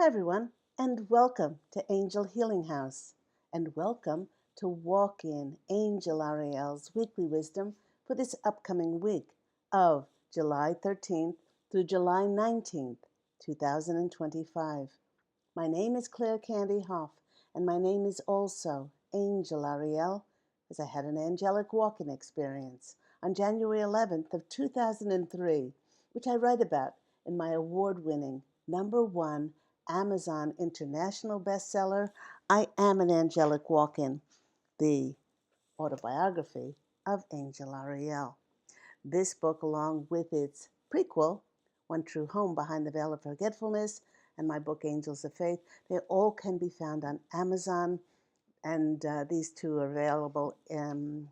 Hi, everyone, and welcome to Angel Healing House, and welcome to Walk In Angel Ariel's weekly wisdom for this upcoming week of July 13th through July 19th, 2025. My name is Claire Candy Hoff, and my name is also Angel Ariel, as I had an angelic walk-in experience on January 11th of 2003, which I write about in my award-winning #1 Amazon international bestseller, I Am an Angelic Walk-In, the autobiography of Angel Ariel. This book, along with its prequel, One True Home Behind the Veil of Forgetfulness, and my book, Angels of Faith, they all can be found on Amazon, and these two are available in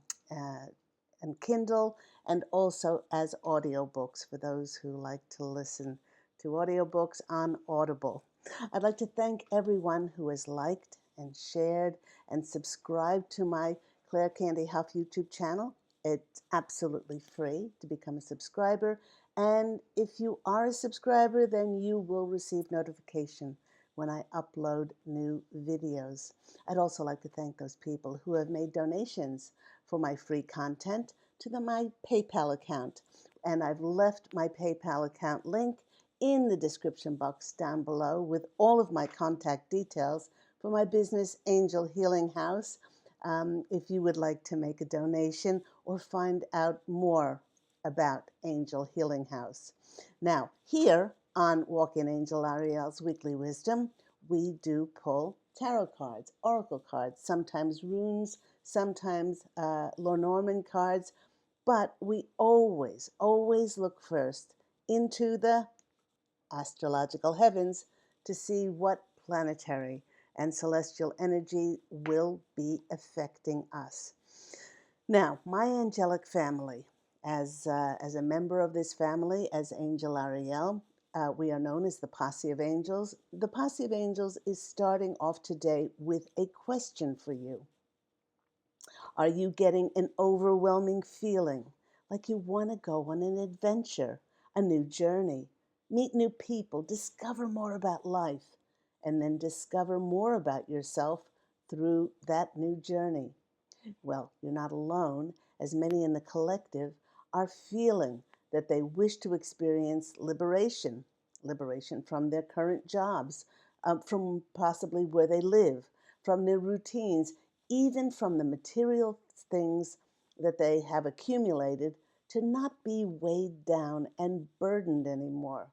Kindle and also as audiobooks for those who like to listen to audiobooks on Audible. I'd like to thank everyone who has liked and shared and subscribed to my Claire Candy Huff YouTube channel. It's absolutely free to become a subscriber. And if you are a subscriber, then you will receive notification when I upload new videos. I'd also like to thank those people who have made donations for my free content to my PayPal account. And I've left my PayPal account link in the description box down below with all of my contact details for my business, Angel Healing House, if you would like to make a donation or find out more about Angel Healing House. Now, here on Walk In Angel Ariel's Weekly Wisdom, we do pull tarot cards, oracle cards, sometimes runes, sometimes Lenormand cards, but we always look first into the astrological heavens to see what planetary and celestial energy will be affecting us. Now, my angelic family, as a member of this family, as Angel Ariel, we are known as the Posse of Angels. The Posse of Angels is starting off today with a question for you. Are you getting an overwhelming feeling like you want to go on an adventure, a new journey, meet new people, discover more about life, and then discover more about yourself through that new journey? Well, you're not alone, as many in the collective are feeling that they wish to experience liberation from their current jobs, from possibly where they live, from their routines, even from the material things that they have accumulated, to not be weighed down and burdened anymore.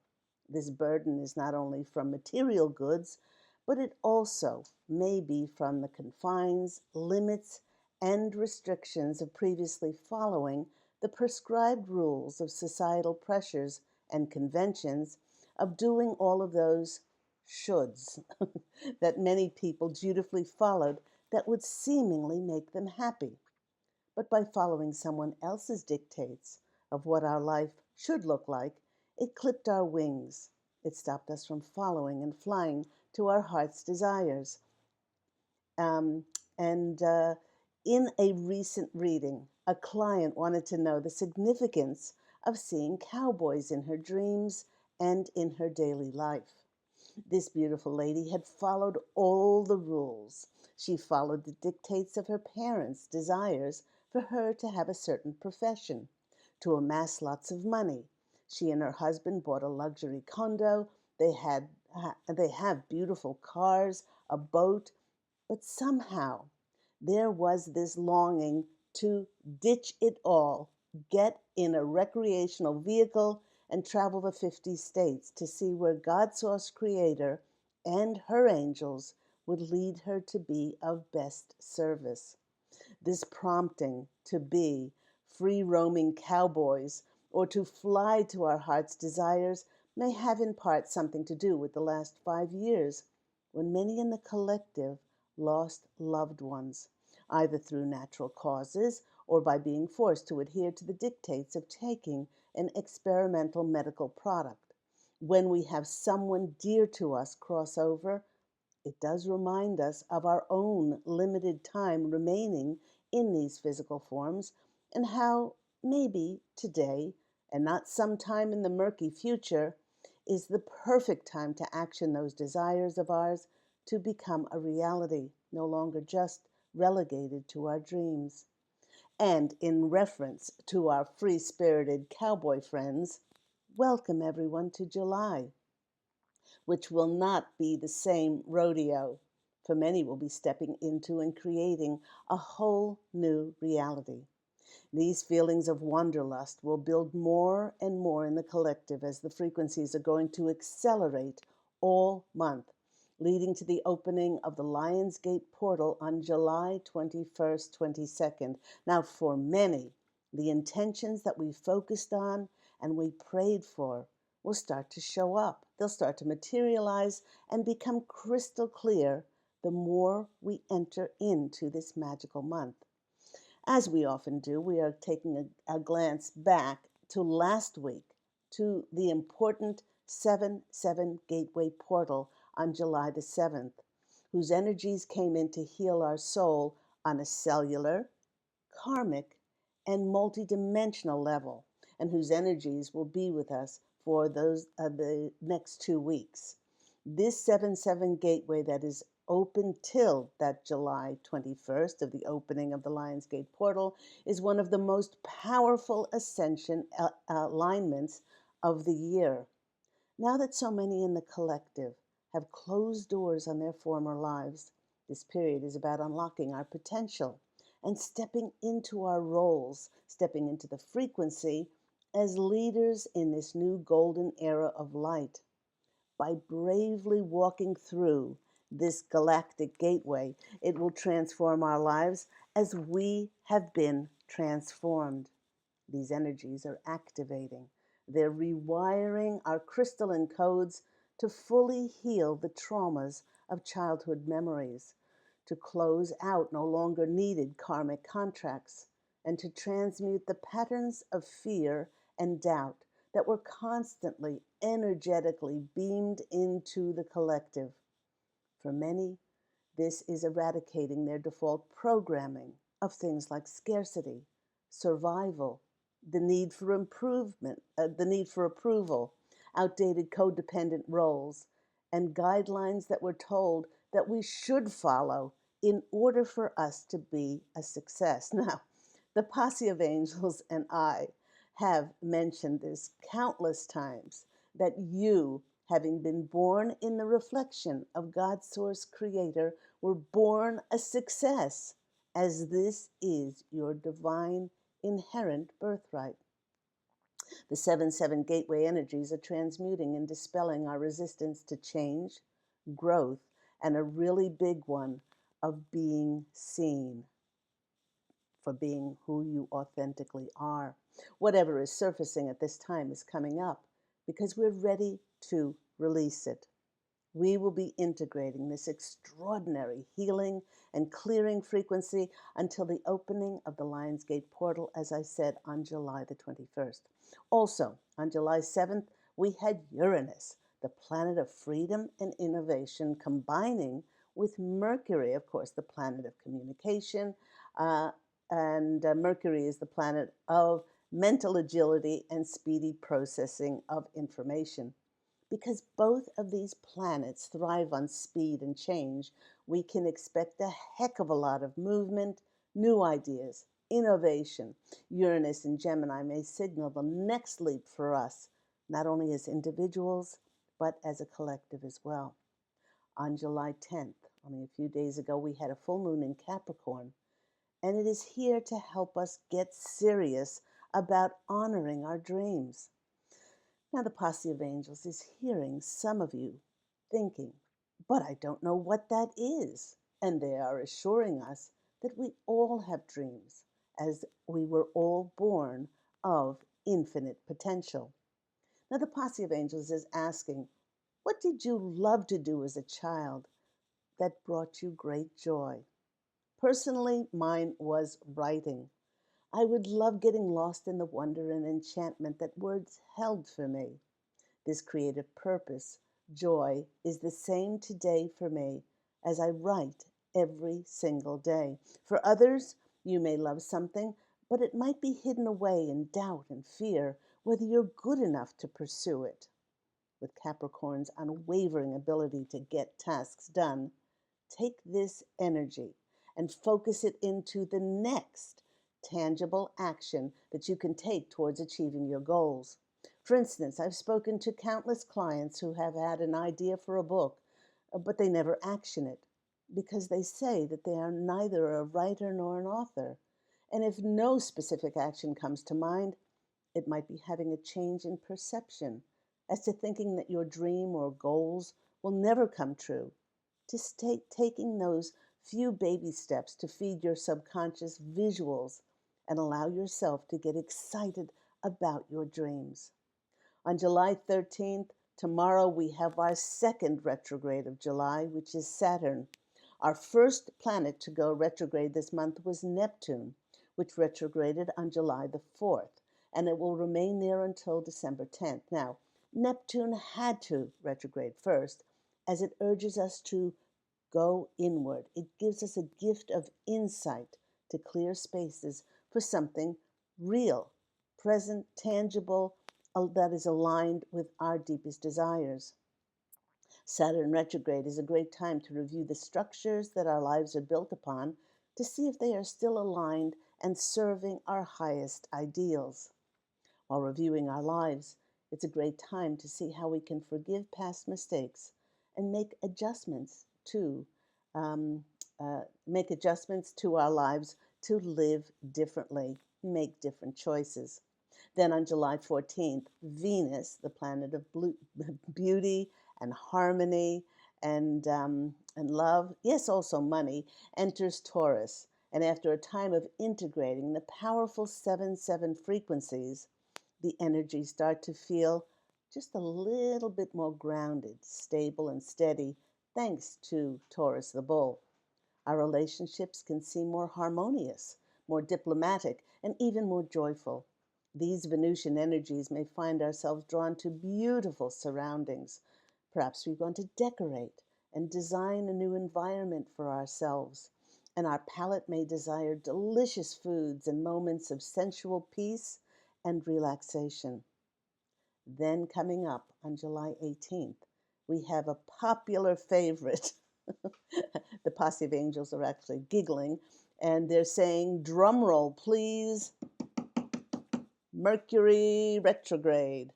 This burden is not only from material goods, but it also may be from the confines, limits, and restrictions of previously following the prescribed rules of societal pressures and conventions, of doing all of those shoulds that many people dutifully followed that would seemingly make them happy. But by following someone else's dictates of what our life should look like, it clipped our wings. It stopped us from following and flying to our heart's desires. Um, and in a recent reading, a client wanted to know the significance of seeing cowboys in her dreams and in her daily life. This beautiful lady had followed all the rules. She followed the dictates of her parents' desires for her to have a certain profession, to amass lots of money. She and her husband bought a luxury condo. They have beautiful cars, a boat, but somehow there was this longing to ditch it all, get in a recreational vehicle, and travel the 50 states to see where God's source creator and her angels would lead her to be of best service. This prompting to be free roaming cowboys or to fly to our heart's desires may have in part something to do with the last 5 years, when many in the collective lost loved ones, either through natural causes or by being forced to adhere to the dictates of taking an experimental medical product. When we have someone dear to us cross over, it does remind us of our own limited time remaining in these physical forms, and how maybe today, and not sometime in the murky future, is the perfect time to action those desires of ours to become a reality, no longer just relegated to our dreams. And in reference to our free spirited cowboy friends, welcome everyone to July, which will not be the same rodeo, for many will be stepping into and creating a whole new reality. These feelings of wanderlust will build more and more in the collective as the frequencies are going to accelerate all month, leading to the opening of the Lionsgate portal on July 21st, 22nd. Now, for many, the intentions that we focused on and we prayed for will start to show up. They'll start to materialize and become crystal clear the more we enter into this magical month. As we often do, we are taking a glance back to last week to the important 7-7 Gateway portal on July the 7th, whose energies came in to heal our soul on a cellular, karmic, and multidimensional level, and whose energies will be with us for the next 2 weeks. This 7-7 gateway that is open till that July 21st of the opening of the Lionsgate portal is one of the most powerful ascension alignments of the year. Now that so many in the collective have closed doors on their former lives, this period is about unlocking our potential and stepping into our roles, stepping into the frequency as leaders in this new golden era of light. By bravely walking through this galactic gateway, it will transform our lives as we have been transformed. These energies are activating. They're rewiring our crystalline codes to fully heal the traumas of childhood memories, to close out no longer needed karmic contracts, and to transmute the patterns of fear and doubt that were constantly energetically beamed into the collective. For many, this is eradicating their default programming of things like scarcity, survival, the need for improvement, the need for approval, outdated codependent roles, and guidelines that we're told that we should follow in order for us to be a success. Now, the posse of angels and I have mentioned this countless times that you, having been born in the reflection of God's source creator, were born a success, as this is your divine inherent birthright. The 7-7 gateway energies are transmuting and dispelling our resistance to change, growth, and a really big one of being seen, for being who you authentically are. Whatever is surfacing at this time is coming up because we're ready to release it. We will be integrating this extraordinary healing and clearing frequency until the opening of the Lionsgate portal, as I said, on July the 21st. Also, on July 7th, we had Uranus, the planet of freedom and innovation, combining with Mercury, of course, the planet of communication, and Mercury is the planet of mental agility and speedy processing of information. Because both of these planets thrive on speed and change, we can expect a heck of a lot of movement, new ideas, innovation. Uranus and Gemini may signal the next leap for us, not only as individuals, but as a collective as well. On July 10th, only a few days ago, we had a full moon in Capricorn, and it is here to help us get serious about honoring our dreams. Now, the posse of angels is hearing some of you thinking, but I don't know what that is. And they are assuring us that we all have dreams, as we were all born of infinite potential. Now, the posse of angels is asking, what did you love to do as a child that brought you great joy? Personally, mine was writing. I would love getting lost in the wonder and enchantment that words held for me. This creative purpose, joy, is the same today for me as I write every single day. For others, you may love something, but it might be hidden away in doubt and fear whether you're good enough to pursue it. with Capricorn's unwavering ability to get tasks done, take this energy and focus it into the next tangible action that you can take towards achieving your goals. For instance, I've spoken to countless clients who have had an idea for a book, but they never action it because they say that they are neither a writer nor an author. And if no specific action comes to mind, it might be having a change in perception as to thinking that your dream or goals will never come true. Just taking those few baby steps to feed your subconscious visuals and allow yourself to get excited about your dreams. On July 13th, tomorrow, we have our second retrograde of July, which is Saturn. Our first planet to go retrograde this month was Neptune, which retrograded on July the 4th, and it will remain there until December 10th. Now, Neptune had to retrograde first, as it urges us to go inward. It gives us a gift of insight to clear spaces for something real, present, tangible, that is aligned with our deepest desires. Saturn retrograde is a great time to review the structures that our lives are built upon to see if they are still aligned and serving our highest ideals. While reviewing our lives, it's a great time to see how we can forgive past mistakes and um, make adjustments to our lives to live differently, make different choices. Then on July 14th, Venus, the planet of beauty and harmony and love, yes, also money, enters Taurus. And after a time of integrating the powerful 7-7 frequencies, the energies start to feel just a little bit more grounded, stable, and steady, thanks to Taurus the bull. Our relationships can seem more harmonious, more diplomatic, and even more joyful. These Venusian energies may find ourselves drawn to beautiful surroundings. Perhaps we want to decorate and design a new environment for ourselves. And our palate may desire delicious foods and moments of sensual peace and relaxation. Then, coming up on July 18th, we have a popular favorite. The posse of angels are actually giggling, and they're saying, drum roll, please, Mercury retrograde.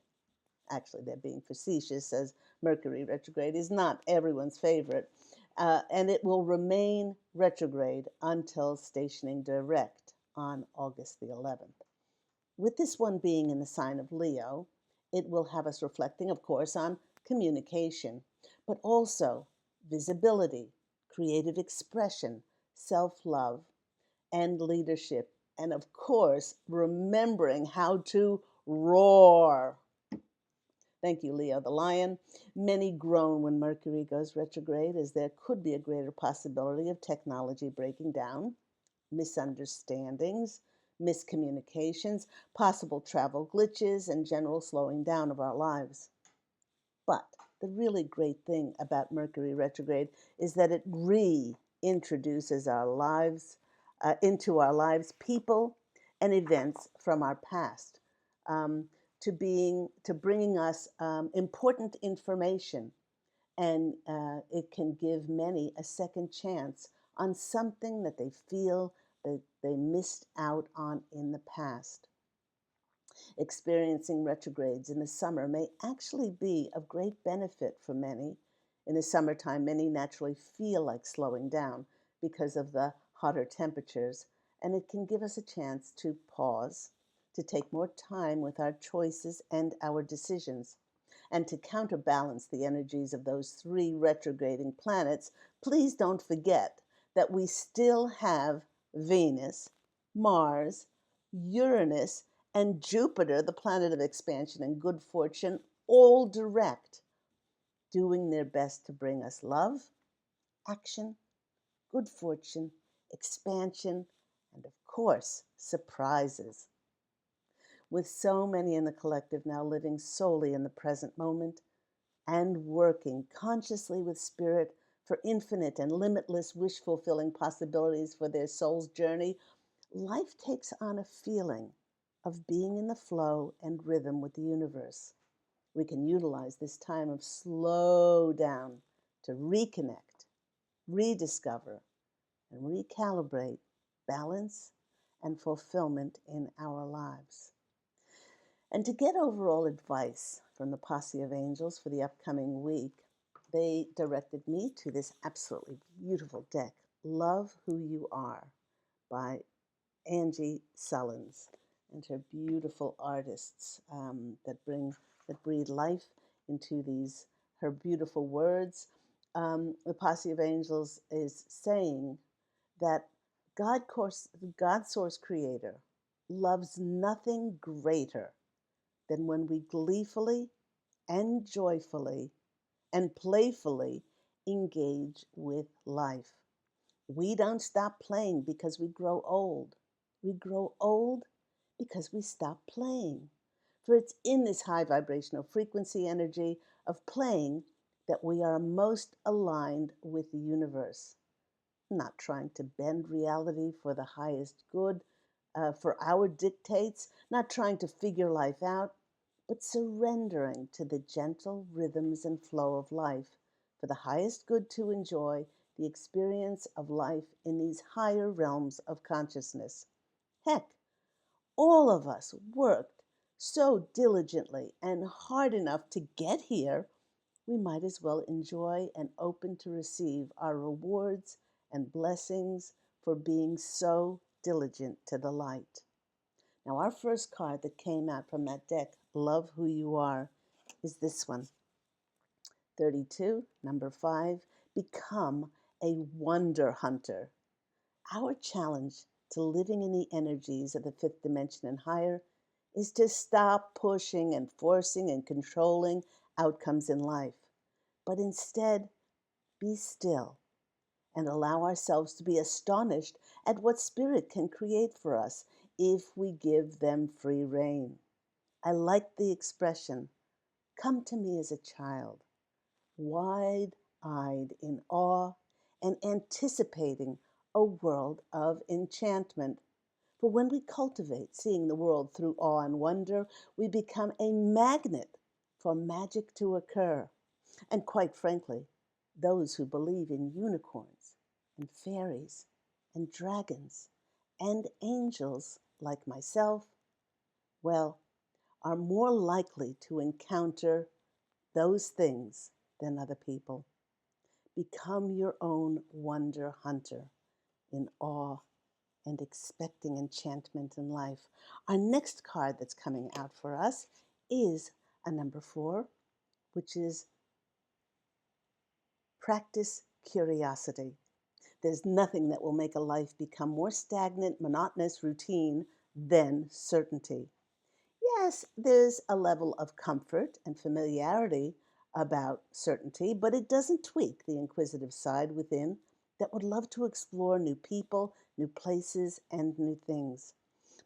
Actually, they're being facetious, as Mercury retrograde is not everyone's favorite. And it will remain retrograde until stationing direct on August the 11th. With this one being in the sign of Leo, it will have us reflecting, of course, on communication, but also visibility, creative expression, self-love, and leadership. And of course, remembering how to roar. Thank you, Leo the lion. Many groan when Mercury goes retrograde, as there could be a greater possibility of technology breaking down, misunderstandings, miscommunications, possible travel glitches, and general slowing down of our lives. But the really great thing about Mercury retrograde is that it reintroduces our lives into our lives people and events from our past, um, to bringing us important information, and it can give many a second chance on something that they feel that they missed out on in the past. Experiencing retrogrades in the summer may actually be of great benefit for many. In the summertime, many naturally feel like slowing down because of the hotter temperatures, and it can give us a chance to pause, to take more time with our choices and our decisions. And to counterbalance the energies of those three retrograding planets, please don't forget that we still have Venus, Mars, Uranus, and Jupiter, the planet of expansion and good fortune, all direct, doing their best to bring us love, action, good fortune, expansion, and of course, surprises. With so many in the collective now living solely in the present moment and working consciously with spirit for infinite and limitless wish fulfilling possibilities for their soul's journey, life takes on a feeling of being in the flow and rhythm with the universe. We can utilize this time of slow down to reconnect, rediscover, and recalibrate balance and fulfillment in our lives. And to get overall advice from the Posse of Angels for the upcoming week, they directed me to this absolutely beautiful deck, Love Who You Are by Angie Sullins and her beautiful artists that breathe life into these her beautiful words. The Posse of Angels is saying that God Source Creator loves nothing greater than when we gleefully and joyfully and playfully engage with life. We don't stop playing because we grow old. We grow old because we stop playing. For it's in this high vibrational frequency energy of playing that we are most aligned with the universe. Not trying to bend reality for the highest good, for our dictates, not trying to figure life out, but surrendering to the gentle rhythms and flow of life for the highest good to enjoy the experience of life in these higher realms of consciousness. Heck, all of us worked so diligently and hard enough to get here, we might as well enjoy and open to receive our rewards and blessings for being so diligent to the light. Now, our first card that came out from that deck, Love Who You Are, is this one, 32, number 5, Become a Wonder Hunter. Our challenge to living in the energies of the fifth dimension and higher is to stop pushing and forcing and controlling outcomes in life, but instead be still and allow ourselves to be astonished at what Spirit can create for us if we give them free rein. I like the expression, come to me as a child, wide-eyed in awe and anticipating a world of enchantment. For when we cultivate seeing the world through awe and wonder, we become a magnet for magic to occur. And quite frankly, those who believe in unicorns and fairies and dragons and angels like myself, well, are more likely to encounter those things than other people. Become your own wonder hunter in awe and expecting enchantment in life. Our next card that's coming out for us is a number 4, which is practice curiosity. There's nothing that will make a life become more stagnant, monotonous, routine than certainty. Yes, there's a level of comfort and familiarity about certainty, but it doesn't tweak the inquisitive side within that would love to explore new people, new places, and new things.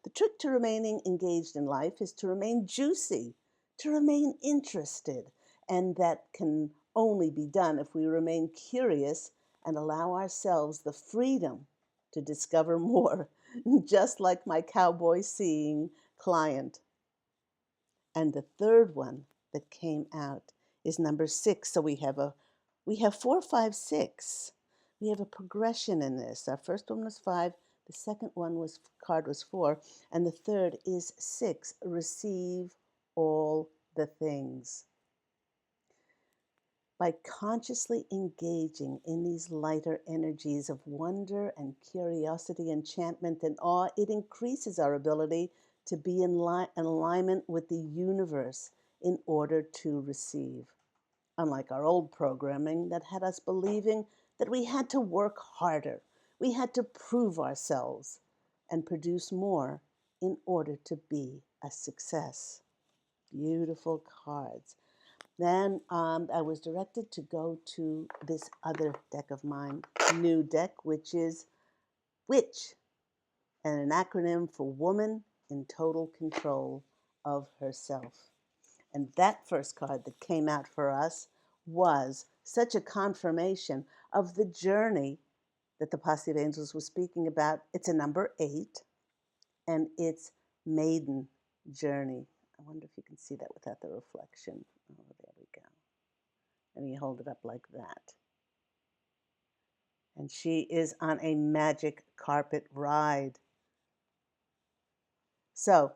The trick to remaining engaged in life is to remain juicy, to remain interested, and that can only be done if we remain curious and allow ourselves the freedom to discover more, just like my cowboy seeing client. And the third one that came out is number 6. So we have 4, 5, 6. We have a progression in this. Our first one was 5, the second one was card was 4, and the third is 6. Receive all the things. By consciously engaging in these lighter energies of wonder and curiosity, enchantment, and awe, it increases our ability to be in alignment with the universe in order to receive. Unlike our old programming that had us believing that we had to work harder, we had to prove ourselves and produce more in order to be a success. Beautiful cards. Then I was directed to go to this other deck of mine, new deck, which is WITCH, and an acronym for Woman in Total Control of Herself. And that first card that came out for us was such a confirmation of the journey that the Posse of Angels was speaking about. It's a number 8, and it's Maiden Journey. I wonder if you can see that without the reflection. Oh, there we go. Let me hold it up like that. And she is on a magic carpet ride. So,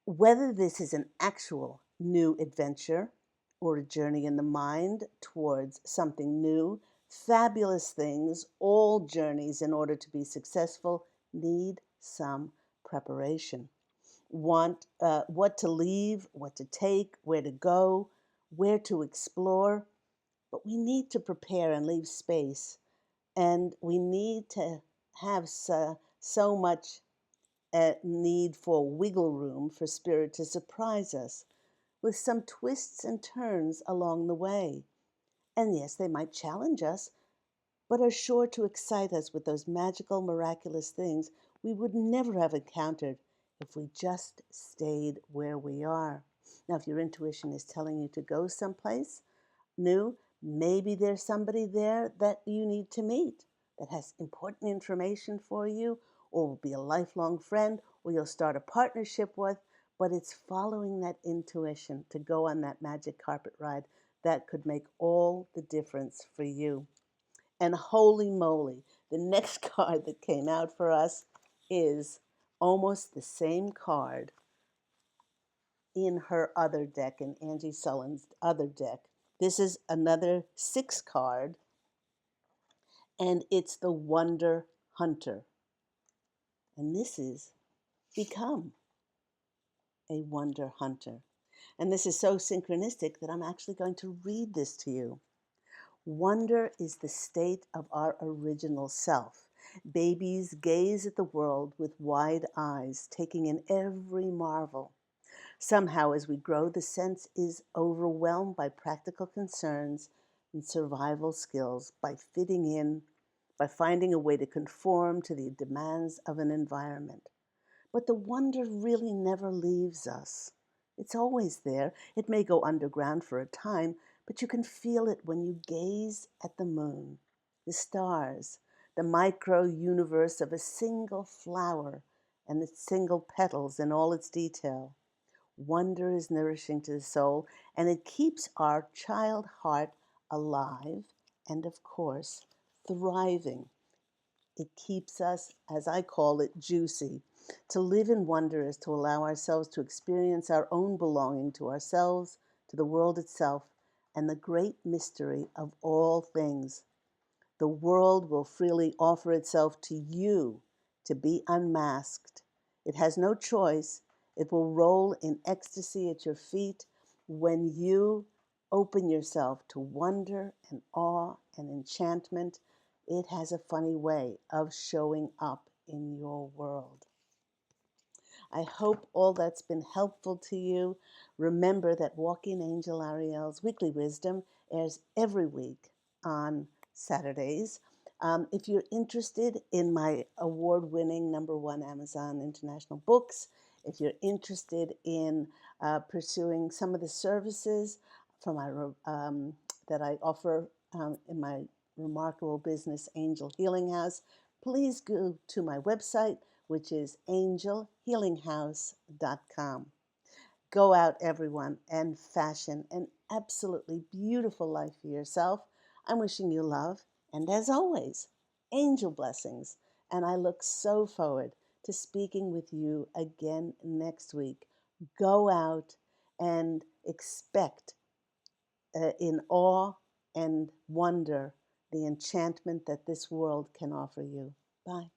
whether this is an actual new adventure or a journey in the mind towards something new, fabulous things, all journeys in order to be successful need some preparation. What to leave, what to take, where to go, where to explore. But we need to prepare and leave space. And we need to have so much need for wiggle room for spirit to surprise us with some twists and turns along the way. And yes, they might challenge us, but are sure to excite us with those magical, miraculous things we would never have encountered if we just stayed where we are. Now, if your intuition is telling you to go someplace new, maybe there's somebody there that you need to meet that has important information for you, or will be a lifelong friend, or you'll start a partnership with. But it's following that intuition to go on that magic carpet ride that could make all the difference for you. And holy moly, the next card that came out for us is almost the same card in her other deck, in Angie Sullen's other deck. This is another 6 card, and it's the Wonder Hunter. And this is become a Wonder Hunter. And this is so synchronistic that I'm actually going to read this to you. Wonder is the state of our original self. Babies gaze at the world with wide eyes, taking in every marvel. Somehow, as we grow, the sense is overwhelmed by practical concerns and survival skills, by fitting in, by finding a way to conform to the demands of an environment. But the wonder really never leaves us. It's always there. It may go underground for a time, but you can feel it when you gaze at the moon, the stars, the micro universe of a single flower and its single petals in all its detail. Wonder is nourishing to the soul, and it keeps our child heart alive and, of course, thriving. It keeps us, as I call it, juicy. To live in wonder is to allow ourselves to experience our own belonging to ourselves, to the world itself, and the great mystery of all things. The world will freely offer itself to you to be unmasked. It has no choice. It will roll in ecstasy at your feet when you open yourself to wonder and awe and enchantment. It has a funny way of showing up in your world. I hope all that's been helpful to you. Remember that Walking Angel Ariel's Weekly Wisdom airs every week on Saturdays. If you're interested in my award-winning #1 Amazon International books, if you're interested in pursuing some of the services from that I offer in my remarkable business, Angel Healing House, please go to my website, which is angelhealinghouse.com. Go out, everyone, and fashion an absolutely beautiful life for yourself. I'm wishing you love, and as always, angel blessings. And I look so forward to speaking with you again next week. Go out and expect in awe and wonder the enchantment that this world can offer you. Bye.